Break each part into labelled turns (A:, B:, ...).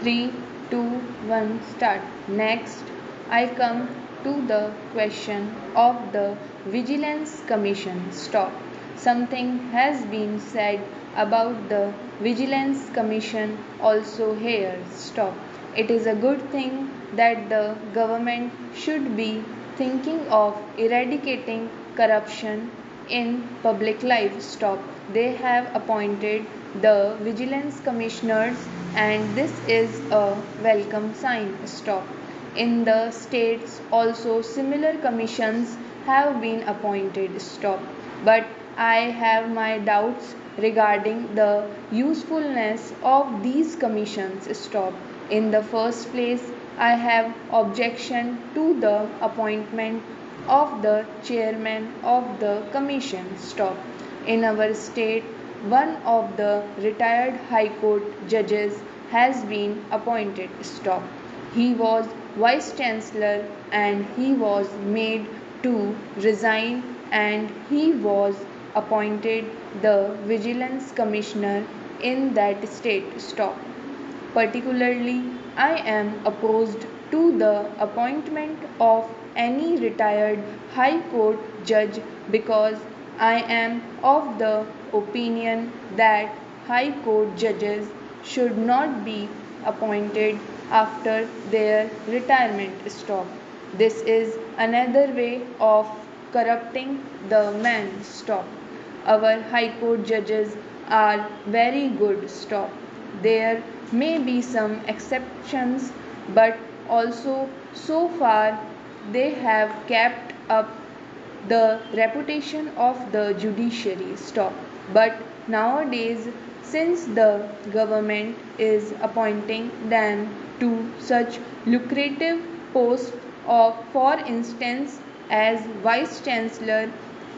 A: 3, 2, 1, start. Next, I come to the question of the Vigilance Commission. Stop. Something has been said about the Vigilance Commission also here. Stop. It is a good thing that the government should be thinking of eradicating corruption in public life. Stop. They have appointed the vigilance commissioners and this is a welcome sign. Stop. In the states also similar commissions have been appointed. Stop. But I have my doubts regarding the usefulness of these commissions. Stop. In the first place, I have objection to the appointment of the chairman of the commission. Stop. In our state, one of the retired High Court judges has been appointed. Stop. He was Vice Chancellor and he was made to resign and he was appointed the Vigilance Commissioner in that state. Stop. Particularly, I am opposed to the appointment of any retired High Court judge because I am of the opinion that High Court judges should not be appointed after their retirement. Stop. This is another way of corrupting the man. Stop. Our High Court judges are very good. Stop. There may be some exceptions, but also so far they have kept up the reputation of the judiciary. Stop. But nowadays, since the government is appointing them to such lucrative posts of, for instance, as vice chancellor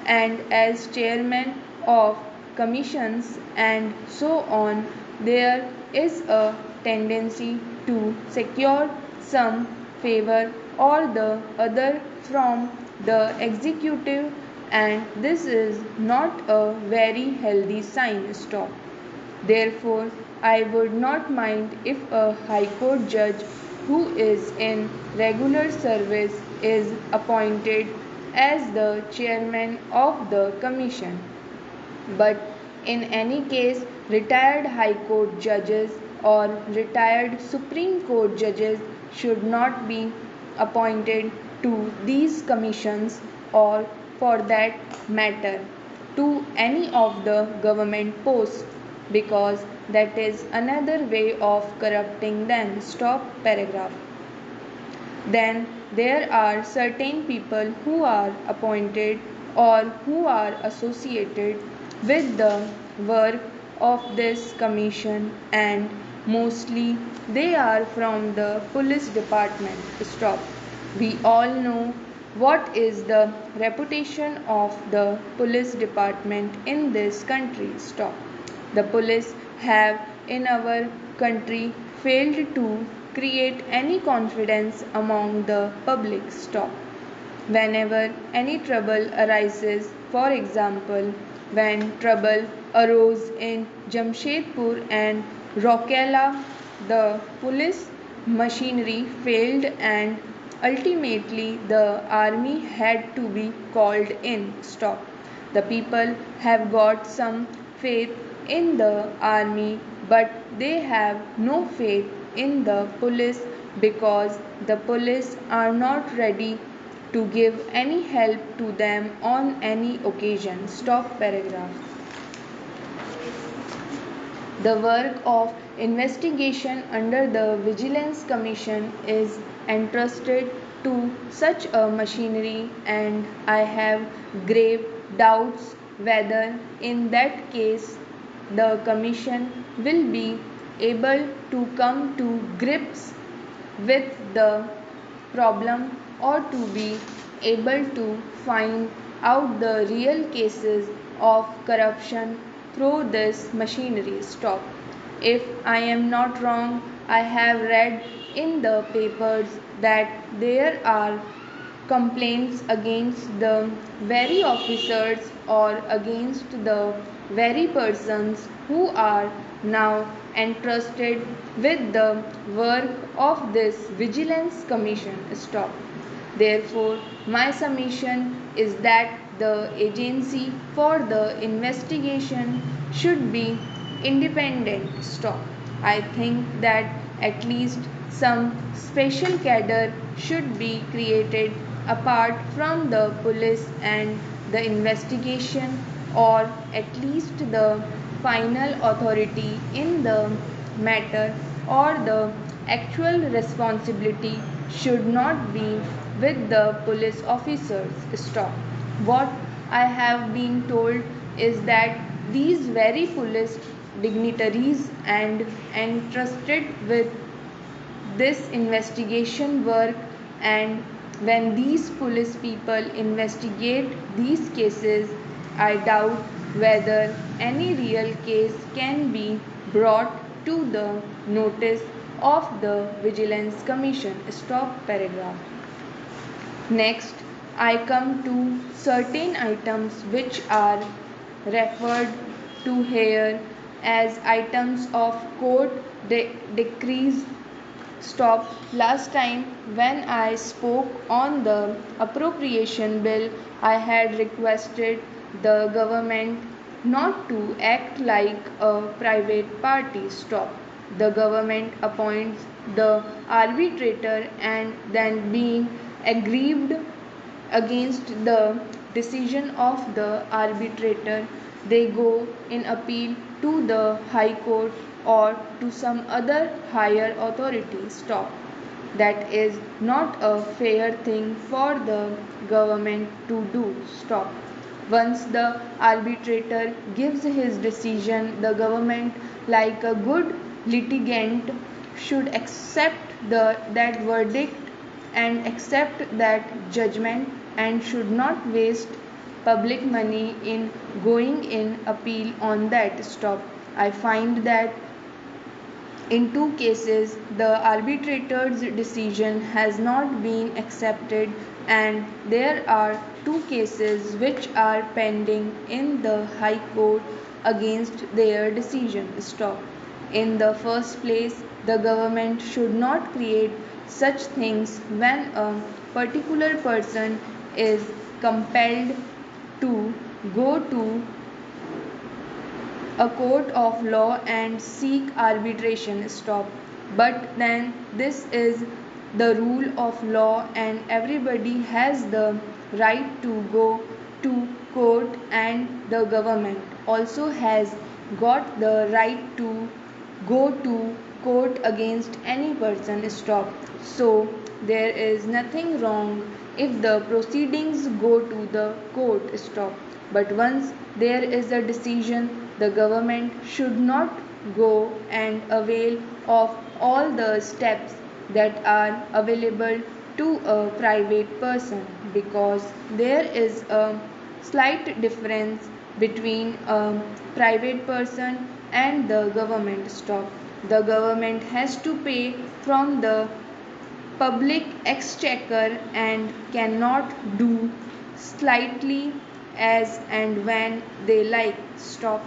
A: and as chairman of commissions and so on, there is a tendency to secure some favor or the other from the executive and this is not a very healthy sign. Stop. Therefore, I would not mind if a High Court judge who is in regular service is appointed as the chairman of the commission. But in any case, retired High Court judges or retired Supreme Court judges should not be appointed to these commissions or for that matter to any of the government posts because that is another way of corrupting them. Stop paragraph. Then there are certain people who are appointed or who are associated with the work of this commission and mostly they are from the police department. Stop. We all know what is the reputation of the police department in this country. Stop. The police have in our country failed to create any confidence among the public. Stop. Whenever any trouble arises, for example, when trouble arose in Jamshedpur and Rourkela, the police machinery failed and ultimately the army had to be called in. Stop. The people have got some faith in the army but they have no faith in the police because the police are not ready to give any help to them on any occasion. Stop paragraph. The work of investigation under the Vigilance Commission is entrusted to such a machinery and I have grave doubts whether in that case the commission will be able to come to grips with the problem or to be able to find out the real cases of corruption through this machinery. Stop. If I am not wrong, I have read in the papers that there are complaints against the very officers or against the very persons who are now entrusted with the work of this vigilance commission. Stop. Therefore, my submission is that the agency for the investigation should be independent. Stop. I think that at least some special cadre should be created apart from the police and the investigation, or at least the final authority in the matter, or the actual responsibility should not be with the police officers. Stop. What I have been told is that these very police dignitaries and entrusted with this investigation work, and when these police people investigate these cases, I doubt whether any real case can be brought to the notice of the Vigilance Commission. Stop paragraph. Next, I come to certain items which are referred to here as items of court decrees. Stop. Last time when I spoke on the appropriation bill, I had requested the government not to act like a private party. Stop. The government appoints the arbitrator, and then being aggrieved against the decision of the arbitrator, they go in appeal to the High Court or to some other higher authority. Stop. That is not a fair thing for the government to do. Stop. Once the arbitrator gives his decision, the government, like a good litigant, should accept that verdict and accept that judgment, and should not waste public money in going in appeal on that. Stop. I find that in two cases, the arbitrator's decision has not been accepted, and there are two cases which are pending in the High Court against their decision. Stop. In the first place, the government should not create such things when a particular person is compelled to go to a court of law and seek arbitration. Stop. But then this is the rule of law, and everybody has the right to go to court, and the government also has got the right to go to court against any person. Stop. So there is nothing wrong if the proceedings go to the court. Stop. But once there is a decision, the government should not go and avail of all the steps that are available to a private person, because there is a slight difference between a private person and the government. Stop. The government has to pay from the public exchequer and cannot do slightly as and when they like. Stop.